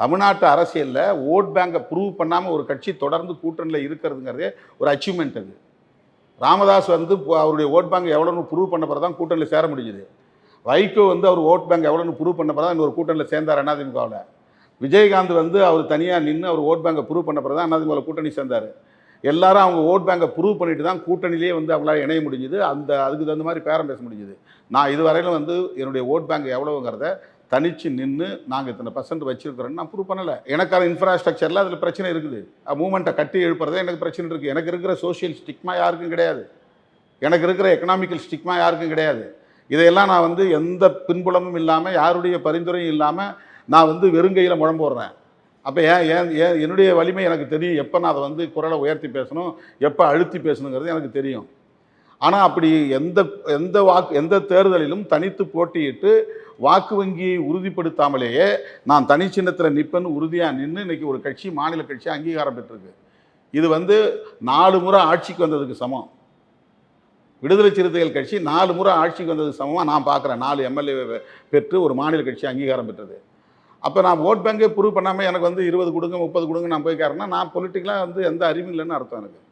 தமிழ்நாட்டு அரசியலில் vote பேங்கை prove பண்ணாமல் ஒரு கட்சி தொடர்ந்து கூட்டணியில் இருக்கிறதுங்கிறதே ஒரு அச்சீவ்மெண்ட் அது. ராமதாஸ் வந்து அவருடைய ஓட் பேங்க் எவ்வளோன்னு ப்ரூவ் பண்ண பிறகு தான் கூட்டணியில் சேர முடியுது. வைகோ வந்து அவர் ஓட் பேங்க் எவ்வளோன்னு ப்ரூவ் பண்ண பிறகு தான் இன்னொரு கூட்டணியில் சேர்ந்தார் அதிமுகவில். விஜயகாந்த் வந்து அவர் தனியாக நின்று அவர் ஓட் பேங்கை ப்ரூவ் பண்ண பிறகு தான் அதிமுகவில் கூட்டணி சேர்ந்தார். எல்லாரும் அவங்க ஓட் பேங்கை ப்ரூவ் பண்ணிட்டு தான் கூட்டணியிலே வந்து அவங்களால இணைய முடிஞ்சுது. அதுக்கு தகுந்த மாதிரி பேரம் பேச முடிஞ்சுது. நான் இதுவரையிலும் வந்து என்னுடைய ஓட் பேங்க் எவ்வளோங்கிறத தனித்து நின்று நாங்கள் இத்தனை % வச்சுருக்கிறோன்னு நான் ப்ரூவ் பண்ணலை. எனக்கான இன்ஃப்ராஸ்ட்ரக்சரில் அதில் பிரச்சனை இருக்குது. மூமெண்ட்டை கட்டி எழுப்புறதே எனக்கு பிரச்சனை இருக்குது. எனக்கு இருக்கிற சோஷியல் ஸ்டிக்மா யாருக்கும் கிடையாது. எனக்கு இருக்கிற எக்கனாமிக்கல் ஸ்டிக்மா யாருக்கும் கிடையாது. இதையெல்லாம் நான் வந்து எந்த பின்புலமும் இல்லாமல் யாருடைய பரிந்துரையும் இல்லாமல் நான் வந்து வெறுங்கையில் முழம்பு போடுறேன். அப்போ என்னுடைய வலிமை எனக்கு தெரியும். எப்போ நான் அதை வந்து குரலை உயர்த்தி பேசணும், எப்போ அழுத்தி பேசணுங்கிறது எனக்கு தெரியும். ஆனால் அப்படி எந்த தேர்தலிலும் தனித்து போட்டியிட்டு வாக்கு வங்கியை உறுதிப்படுத்தாமலேயே நான் தனி சின்னத்தில் நிற்பேன்னு உறுதியாக நின்று இன்றைக்கி ஒரு கட்சி மாநில கட்சி அங்கீகாரம் பெற்றிருக்கு. இது வந்து 4 முறை ஆட்சிக்கு வந்ததுக்கு சமம். விடுதலை சிறுத்தைகள் கட்சி 4 முறை ஆட்சிக்கு வந்ததுக்கு சமமாக நான் பார்க்குறேன். 4 MLA பெற்று ஒரு மாநில கட்சி அங்கீகாரம் பெற்றது. அப்போ நான் ஓட் பேங்கே ப்ரூவ் பண்ணாமல் எனக்கு வந்து 20 கொடுங்க 30 கொடுங்க நான் போய் கேட்குறேன்னா நான் பொலிட்டிக்கலாக வந்து எந்த அறிவும் இல்லைன்னு அர்த்தம் எனக்கு.